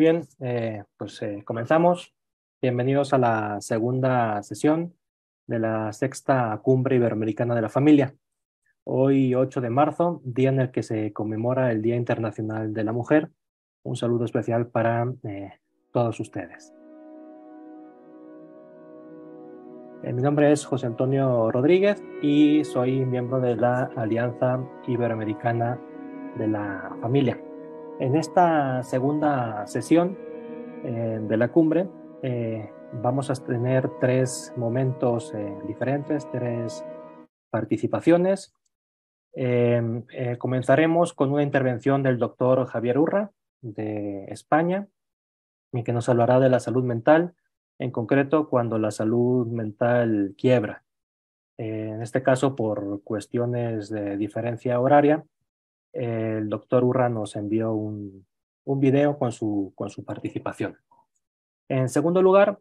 bien, comenzamos. Bienvenidos a la segunda sesión de la sexta Cumbre Iberoamericana de la Familia. Hoy, 8 de marzo, día en el que se conmemora el Día Internacional de la Mujer. Un saludo especial para todos ustedes. Mi nombre es José Antonio Rodríguez y soy miembro de la Alianza Iberoamericana de la Familia. En esta segunda sesión de la cumbre vamos a tener tres momentos diferentes, tres participaciones. Comenzaremos con una intervención del doctor Javier Urra de España, que nos hablará de la salud mental, en concreto cuando la salud mental quiebra. En este caso, por cuestiones de diferencia horaria, el doctor Urra nos envió un video con su participación. En segundo lugar,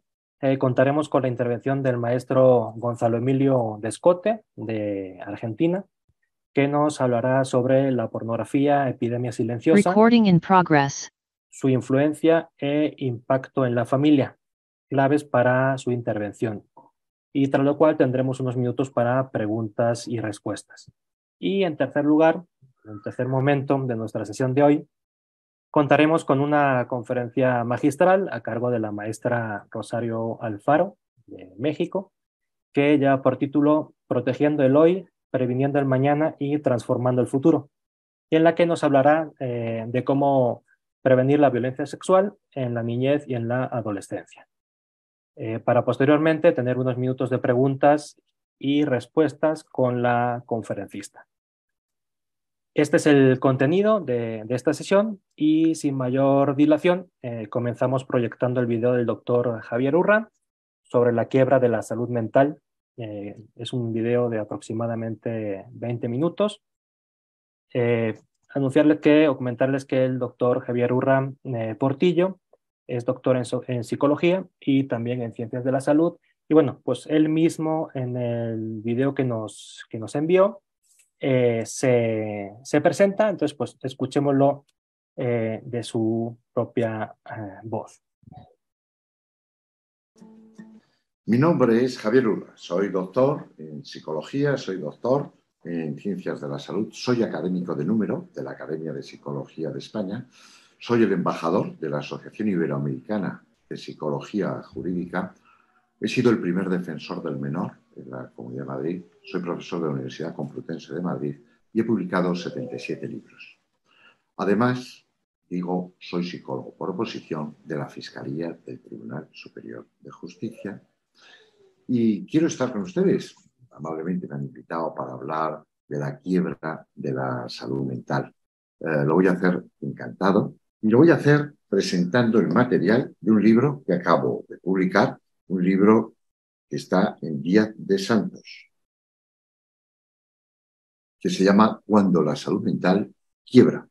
contaremos con la intervención del maestro Gonzalo Emilio Descote, de Argentina, que nos hablará sobre la pornografía, epidemia silenciosa, Recording in progress. su influencia e impacto en la familia, claves para su intervención. Y tras lo cual tendremos unos minutos para preguntas y respuestas. Y en tercer lugar, en el tercer momento de nuestra sesión de hoy, contaremos con una conferencia magistral a cargo de la maestra Rosario Alfaro, de México, que lleva por título Protegiendo el hoy, previniendo el mañana y transformando el futuro, y en la que nos hablará de cómo prevenir la violencia sexual en la niñez y en la adolescencia. Para posteriormente tener unos minutos de preguntas y respuestas con la conferencista. Este es el contenido de esta sesión y sin mayor dilación comenzamos proyectando el video del doctor Javier Urra sobre la quiebra de la salud mental. Es un video de aproximadamente 20 minutos. Anunciarles o comentarles que el doctor Javier Urra Portillo es doctor en psicología y también en ciencias de la salud. Y bueno, pues él mismo en el video que nos envió se presenta, entonces pues escuchémoslo de su propia voz. Mi nombre es Javier Urra, soy doctor en psicología, soy doctor en ciencias de la salud, soy académico de número de la Academia de Psicología de España, soy el embajador de la Asociación Iberoamericana de Psicología Jurídica, he sido el primer defensor del menor en la Comunidad de Madrid, soy profesor de la Universidad Complutense de Madrid y he publicado 77 libros. Además, soy psicólogo por oposición de la Fiscalía del Tribunal Superior de Justicia y quiero estar con ustedes. Amablemente me han invitado para hablar de la quiebra de la salud mental. Lo voy a hacer encantado y lo voy a hacer presentando el material de un libro que acabo de publicar, un libro que está en Díaz de Santos, que se llama Cuando la salud mental quiebra.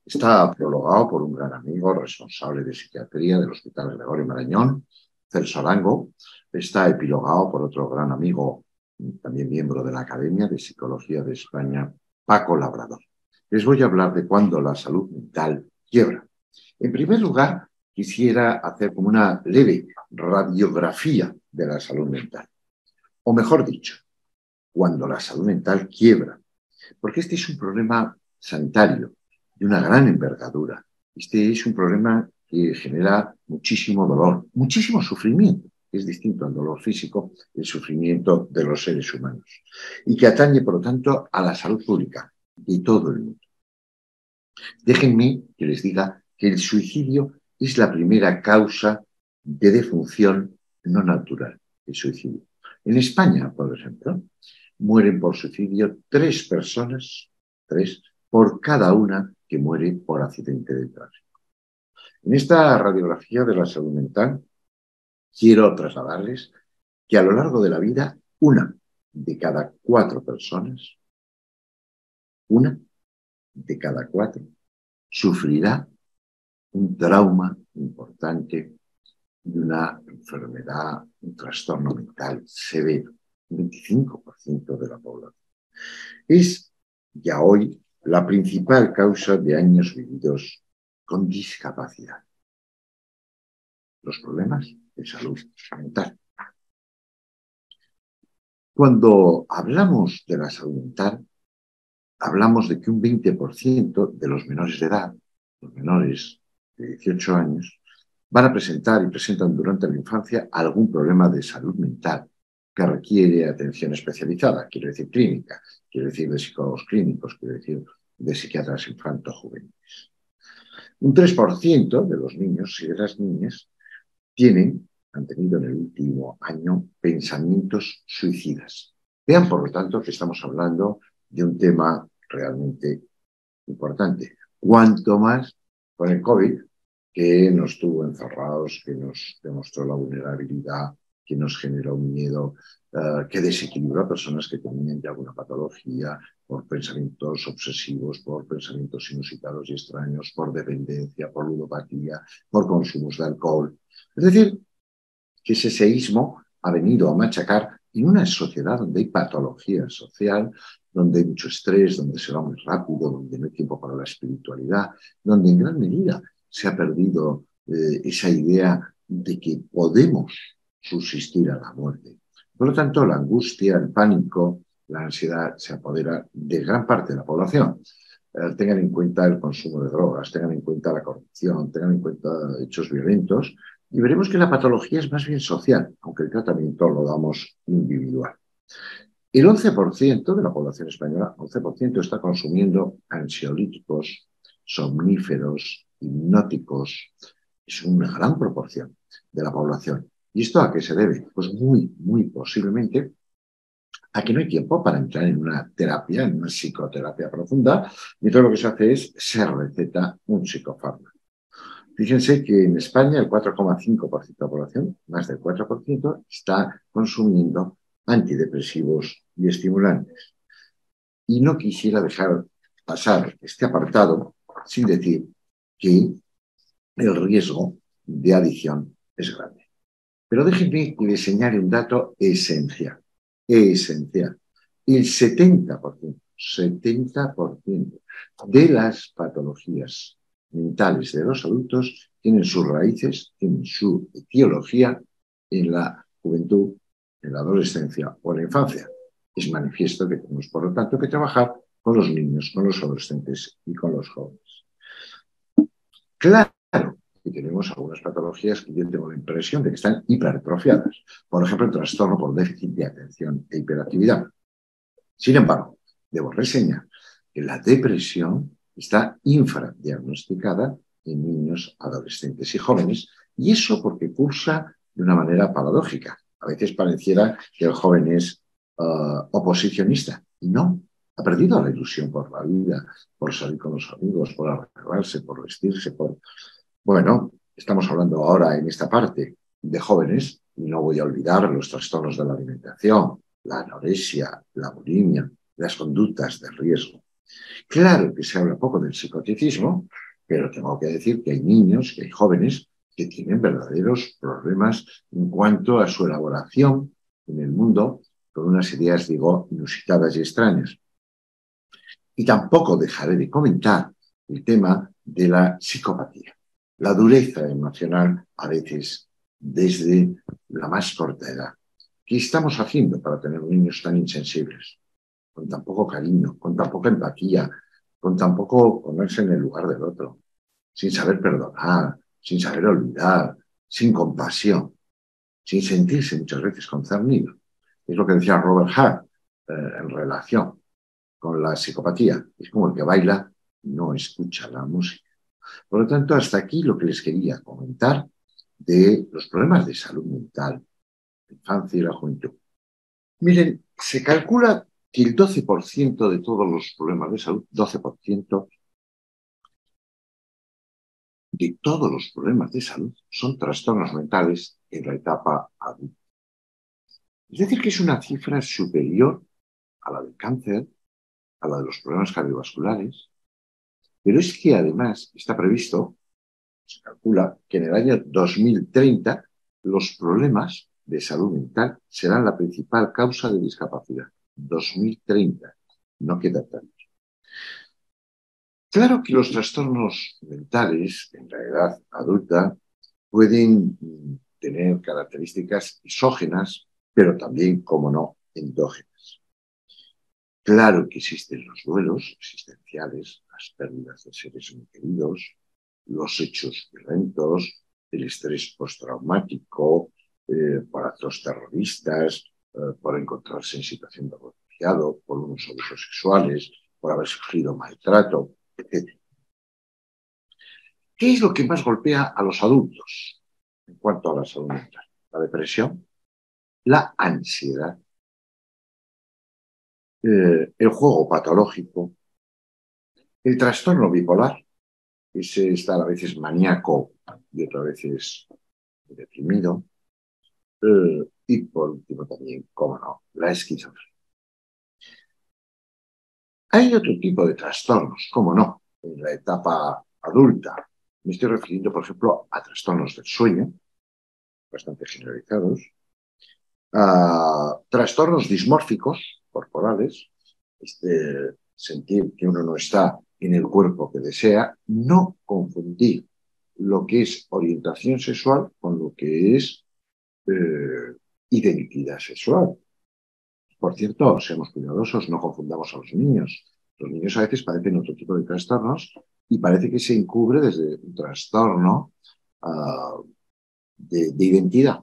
Está prologado por un gran amigo responsable de psiquiatría del Hospital Gregorio Marañón, Celso Arango. Está epilogado por otro gran amigo, también miembro de la Academia de Psicología de España, Paco Labrador. Les voy a hablar de cuando la salud mental quiebra. En primer lugar, quisiera hacer como una leve radiografía de la salud mental. O mejor dicho, cuando la salud mental quiebra. Porque este es un problema sanitario de una gran envergadura. Este es un problema que genera muchísimo dolor, muchísimo sufrimiento. Es distinto al dolor físico, el sufrimiento de los seres humanos. Y que atañe, por lo tanto, a la salud pública de todo el mundo. Déjenme que les diga que el suicidio es la primera causa de defunción no natural, el suicidio. En España, por ejemplo, mueren por suicidio 3 personas, 3, por cada una que muere por accidente de tráfico. En esta radiografía de la salud mental, quiero trasladarles que a lo largo de la vida, una de cada 4 personas, una de cada 4, sufrirá un trauma importante de una enfermedad, un trastorno mental severo, un 25% de la población. Es ya hoy la principal causa de años vividos con discapacidad. los problemas de salud mental. Cuando hablamos de la salud mental, hablamos de que un 20% de los menores de edad, los menores de 18 años, van a presentar y presentan durante la infancia algún problema de salud mental que requiere atención especializada, quiero decir clínica, quiero decir de psicólogos clínicos, quiero decir de psiquiatras infanto-juveniles. Un 3% de los niños y de las niñas han tenido en el último año pensamientos suicidas. Vean, por lo tanto, que estamos hablando de un tema realmente importante. Cuanto más con el COVID, que nos tuvo encerrados, que nos demostró la vulnerabilidad, que nos generó un miedo, que desequilibró a personas que tenían ya alguna patología por pensamientos obsesivos, por pensamientos inusitados y extraños, por dependencia, por ludopatía, por consumos de alcohol. Es decir, que ese seísmo ha venido a machacar en una sociedad donde hay patología social, donde hay mucho estrés, donde se va muy rápido, donde no hay tiempo para la espiritualidad, donde en gran medida se ha perdido esa idea de que podemos subsistir a la muerte. Por lo tanto, la angustia, el pánico, la ansiedad se apodera de gran parte de la población. Tengan en cuenta el consumo de drogas, tengan en cuenta la corrupción, tengan en cuenta hechos violentos, y veremos que la patología es más bien social, aunque el tratamiento lo damos individual. El 11% de la población española, 11% está consumiendo ansiolíticos, somníferos, hipnóticos. Es una gran proporción de la población. ¿Y esto a qué se debe? Pues muy posiblemente a que no hay tiempo para entrar en una terapia, en una psicoterapia profunda, y todo lo que se hace es se receta un psicofármaco. Fíjense que en España el 4,5% de la población, más del 4%, está consumiendo antidepresivos y estimulantes. Y no quisiera dejar pasar este apartado sin decir que el riesgo de adicción es grande. Pero déjenme que les señale un dato esencial. Esencial. El 70% de las patologías mentales de los adultos tienen sus raíces, tienen su etiología en la juventud, en la adolescencia o en la infancia. Es manifiesto que tenemos, por lo tanto, que trabajar con los niños, con los adolescentes y con los jóvenes. Claro que tenemos algunas patologías que yo tengo la impresión de que están hipertrofiadas. Por ejemplo, el trastorno por déficit de atención e hiperactividad. Sin embargo, debo reseñar que la depresión está infradiagnosticada en niños, adolescentes y jóvenes, y eso porque cursa de una manera paradójica. A veces pareciera que el joven es oposicionista, y no. Ha perdido la ilusión por la vida, por salir con los amigos, por arreglarse, por vestirse, por... Bueno, estamos hablando ahora en esta parte de jóvenes, y no voy a olvidar los trastornos de la alimentación, la anorexia, la bulimia, las conductas de riesgo. Claro que se habla poco del psicoticismo, pero tengo que decir que hay niños, que hay jóvenes que tienen verdaderos problemas en cuanto a su elaboración en el mundo con unas ideas, digo, inusitadas y extrañas. Y tampoco dejaré de comentar el tema de la psicopatía, la dureza emocional a veces desde la más corta edad. ¿Qué estamos haciendo para tener niños tan insensibles? Con tan poco cariño, con tan poca empatía, con tan poco ponerse en el lugar del otro, sin saber perdonar, sin saber olvidar, sin compasión, sin sentirse muchas veces concernido. Es lo que decía Robert Hart en relación con la psicopatía. Es como el que baila y no escucha la música. Por lo tanto, hasta aquí lo que les quería comentar de los problemas de salud mental, la infancia y la juventud. Miren, se calcula que el 12% de todos los problemas de salud, 12% de todos los problemas de salud son trastornos mentales en la etapa adulta. Es decir, que es una cifra superior a la del cáncer, a la de los problemas cardiovasculares, pero es que además está previsto, se calcula, que en el año 2030 los problemas de salud mental serán la principal causa de discapacidad. 2030, no queda tanto. Claro que los trastornos mentales en la edad adulta pueden tener características exógenas, pero también, como no, endógenas. Claro que existen los duelos existenciales, las pérdidas de seres muy queridos, los hechos violentos, el estrés postraumático, por actos terroristas, por encontrarse en situación de refugiado, por unos abusos sexuales, por haber sufrido maltrato, etc. ¿Qué es lo que más golpea a los adultos en cuanto a la salud mental? La depresión, la ansiedad, el juego patológico, el trastorno bipolar, ese estar a veces maníaco y otras veces deprimido, y por último también, cómo no, la esquizofrenia. Hay otro tipo de trastornos, cómo no, en la etapa adulta. Me estoy refiriendo, por ejemplo, a trastornos del sueño, bastante generalizados, a trastornos dismórficos corporales, sentir que uno no está en el cuerpo que desea, no confundir lo que es orientación sexual con lo que es identidad sexual. Por cierto, seamos cuidadosos, no confundamos a los niños. Los niños a veces padecen otro tipo de trastornos y parece que se encubre desde un trastorno de identidad.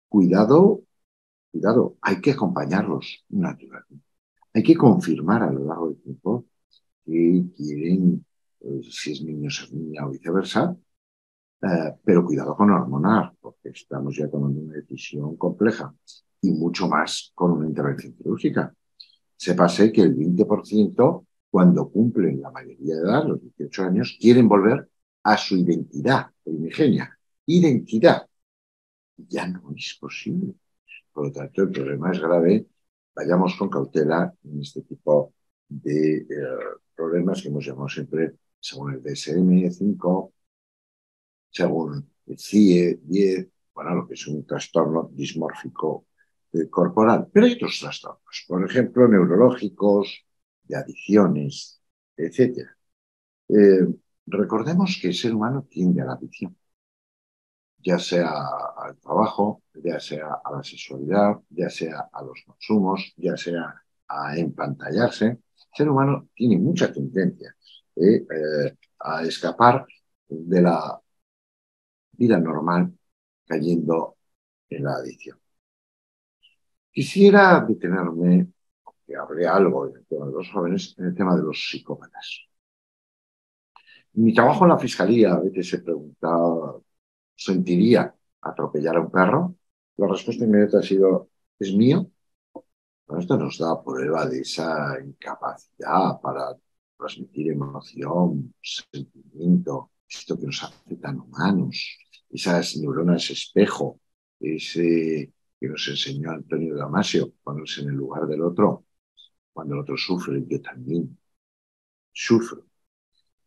Cuidado, cuidado, hay que acompañarlos naturalmente. Hay que confirmar a lo largo del tiempo que quieren, si es niño, ser niña o viceversa, pero cuidado con hormonar, porque estamos ya tomando una decisión compleja y mucho más con una intervención quirúrgica. Sépase que el 20%, cuando cumplen la mayoría de edad, los 18 años, quieren volver a su identidad primigenia. Identidad. Ya no es posible. Por lo tanto, el problema es grave. Vayamos con cautela en este tipo de problemas que hemos llamado siempre, según el DSM-5, según el CIE-10, bueno, lo que es un trastorno dismórfico corporal. Pero hay otros trastornos, por ejemplo, neurológicos, de adicciones, etc. Recordemos que el ser humano tiende a la adicción, ya sea al trabajo, ya sea a la sexualidad, ya sea a los consumos, ya sea a empantallarse. El ser humano tiene mucha tendencia a escapar de la vida normal cayendo en la adicción. Quisiera detenerme, que hablé algo en el tema de los jóvenes, en el tema de los psicópatas. En mi trabajo en la fiscalía a veces se preguntaba, ¿sentiría atropellar a un perro? La respuesta inmediata ha sido, ¿es mío? Bueno, esto nos da prueba de esa incapacidad para transmitir emoción, sentimiento, esto que nos hace tan humanos, esas neuronas espejo, ese que nos enseñó Antonio Damasio, ponerse en el lugar del otro, cuando el otro sufre, yo también sufro.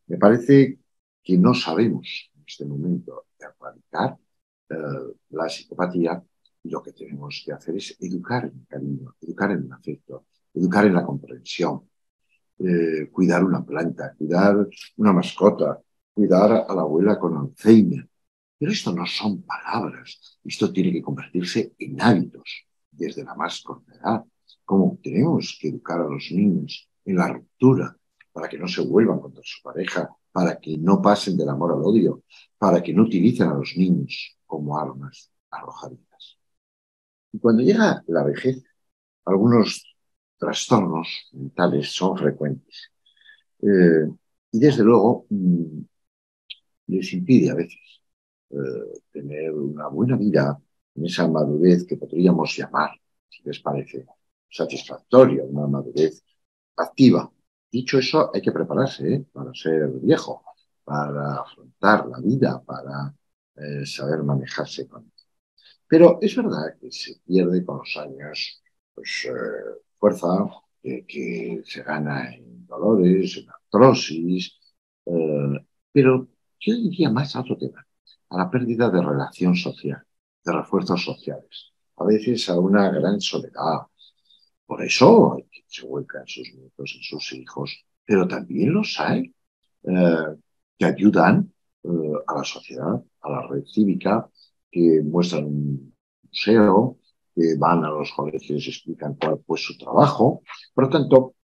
Me parece que no sabemos en este momento erradicar la psicopatía y lo que tenemos que hacer es educar en cariño, educar en el afecto, educar en la comprensión, cuidar una planta, cuidar una mascota, cuidar a la abuela con Alzheimer. Pero esto no son palabras, esto tiene que convertirse en hábitos desde la más corta edad. Como tenemos que educar a los niños en la ruptura para que no se vuelvan contra su pareja, para que no pasen del amor al odio, para que no utilicen a los niños como armas arrojadizas. Y cuando llega la vejez, algunos trastornos mentales son frecuentes. Y desde luego les impide a veces tener una buena vida en esa madurez que podríamos llamar, si les parece, satisfactoria, una madurez activa. Dicho eso, hay que prepararse para ser viejo, para afrontar la vida, para saber manejarse con ella. Pero es verdad que se pierde con los años pues, fuerza, que se gana en dolores, en artrosis, pero yo diría más a otro tema, a la pérdida de relación social, de refuerzos sociales, a veces a una gran soledad. Por eso hay quien se vuelca en sus nietos, en sus hijos, pero también los hay que ayudan a la sociedad a la red cívica, que muestran un museo, que van a los colegios y explican cuál fue su trabajo. Por lo tanto,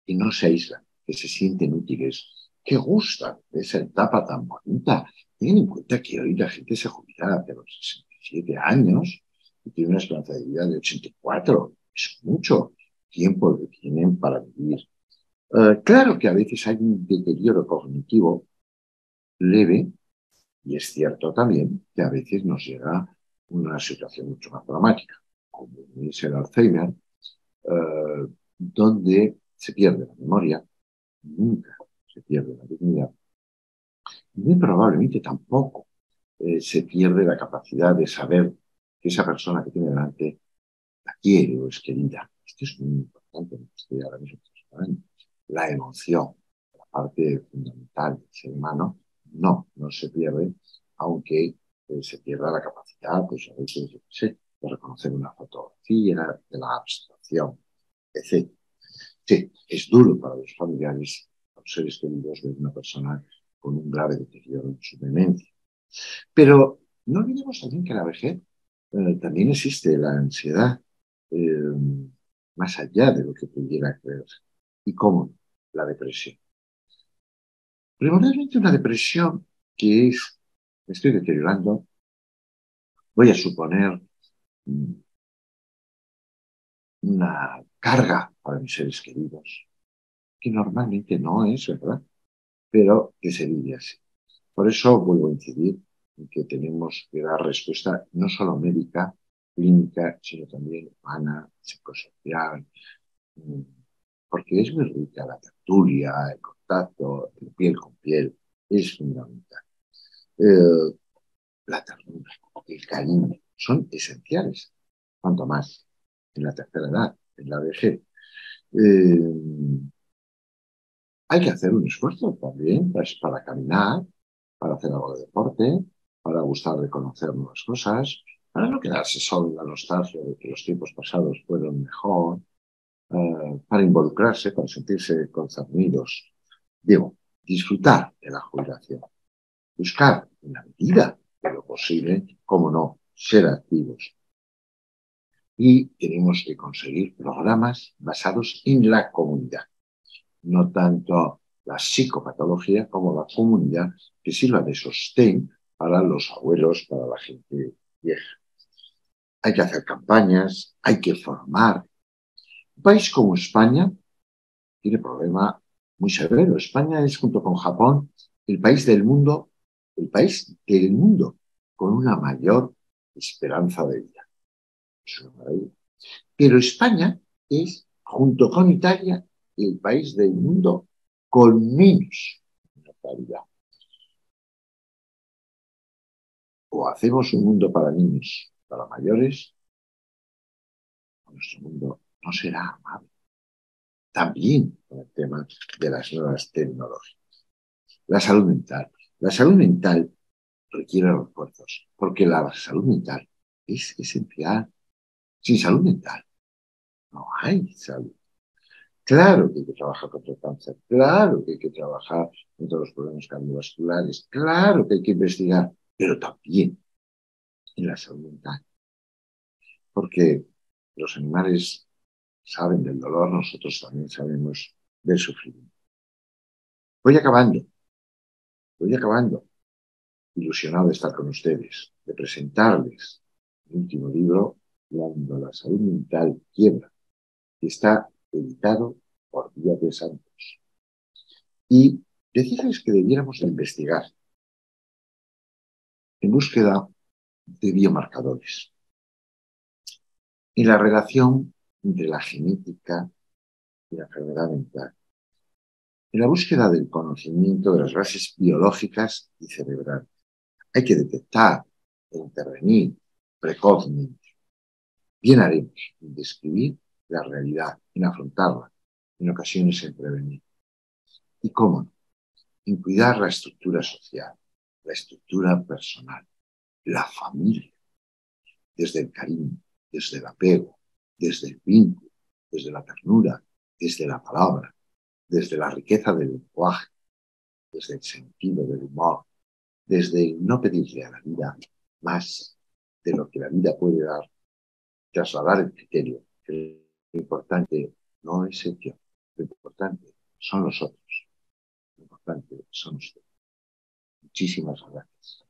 que no se aíslan, que se sienten útiles, que gustan de esa etapa tan bonita. Ten en cuenta que hoy la gente se jubila hacia los 67 años y tiene una esperanza de vida de 84. Es mucho tiempo que tienen para vivir. Claro que a veces hay un deterioro cognitivo leve y es cierto también que a veces nos llega una situación mucho más dramática, como es el Alzheimer, donde se pierde la memoria, nunca se pierde la dignidad, y muy probablemente tampoco se pierde la capacidad de saber que esa persona que tiene delante la quiere o es querida. Esto es muy importante en lo que estoy ahora mismo hablando. La emoción, la parte fundamental del ser humano, no se pierde, aunque se pierda la capacidad, pues a veces, yo qué sé, de reconocer una fotografía, de la abstracción, etc. Sí, es duro para los familiares, para los seres queridos, ver una persona con un grave deterioro en su demencia. Pero no olvidemos también que la vejez también existe la ansiedad, eh, más allá de lo que pudiera creerse. ¿Y cómo? La depresión. Primordialmente una depresión que es, me estoy deteriorando, voy a suponer una carga para mis seres queridos, que normalmente no es, ¿verdad? Pero que se vive así. Por eso vuelvo a incidir en que tenemos que dar respuesta no solo médica, clínica, sino también humana, psicosocial, mm, porque es muy rica la tertulia, el contacto, el piel con piel, es fundamental. Eh, la ternura, el cariño, son esenciales, cuanto más en la tercera edad, en la vejez. Eh, Hay que hacer un esfuerzo también pues, para caminar, para hacer algo de deporte, para gustar de conocer nuevas cosas, para no quedarse solo en la nostalgia de que los tiempos pasados fueron mejor, para involucrarse, para sentirse concernidos. Digo, disfrutar de la jubilación, buscar en la medida de lo posible, cómo no, ser activos. Y tenemos que conseguir programas basados en la comunidad, no tanto la psicopatología como la comunidad que sirva de sostén para los abuelos, para la gente vieja. Hay que hacer campañas, hay que formar. Un país como España tiene problema muy severo. España es, junto con Japón, el país del mundo con una mayor esperanza de vida. Es una maravilla. Pero España es, junto con Italia, el país del mundo con menos natalidad. O hacemos un mundo para niños, para mayores, o nuestro mundo no será amable. También con el tema de las nuevas tecnologías. La salud mental. La salud mental requiere refuerzos, porque la salud mental es esencial. Sin salud mental no hay salud. Claro que hay que trabajar contra el cáncer, claro que hay que trabajar contra los problemas cardiovasculares, claro que hay que investigar, pero también en la salud mental, porque los animales saben del dolor, nosotros también sabemos del sufrimiento. Voy acabando, voy acabando, ilusionado de estar con ustedes, de presentarles el último libro, Cuando la salud mental quiebra, que está editado por Díaz de Santos. Y decirles que debiéramos de investigar en búsqueda de biomarcadores y la relación entre la genética y la enfermedad mental, en la búsqueda del conocimiento de las bases biológicas y cerebrales. Hay que detectar e intervenir precozmente. Bien haremos en describir la realidad, en afrontarla, en ocasiones en prevenir. Y cómo no, en cuidar la estructura social, la estructura personal, la familia, desde el cariño, desde el apego, desde el vínculo, desde la ternura, desde la palabra, desde la riqueza del lenguaje, desde el sentido del humor, desde no pedirle a la vida más de lo que la vida puede dar, trasladar el criterio. Que lo importante no es el yo, lo importante son los otros, lo importante son ustedes. Muchísimas gracias.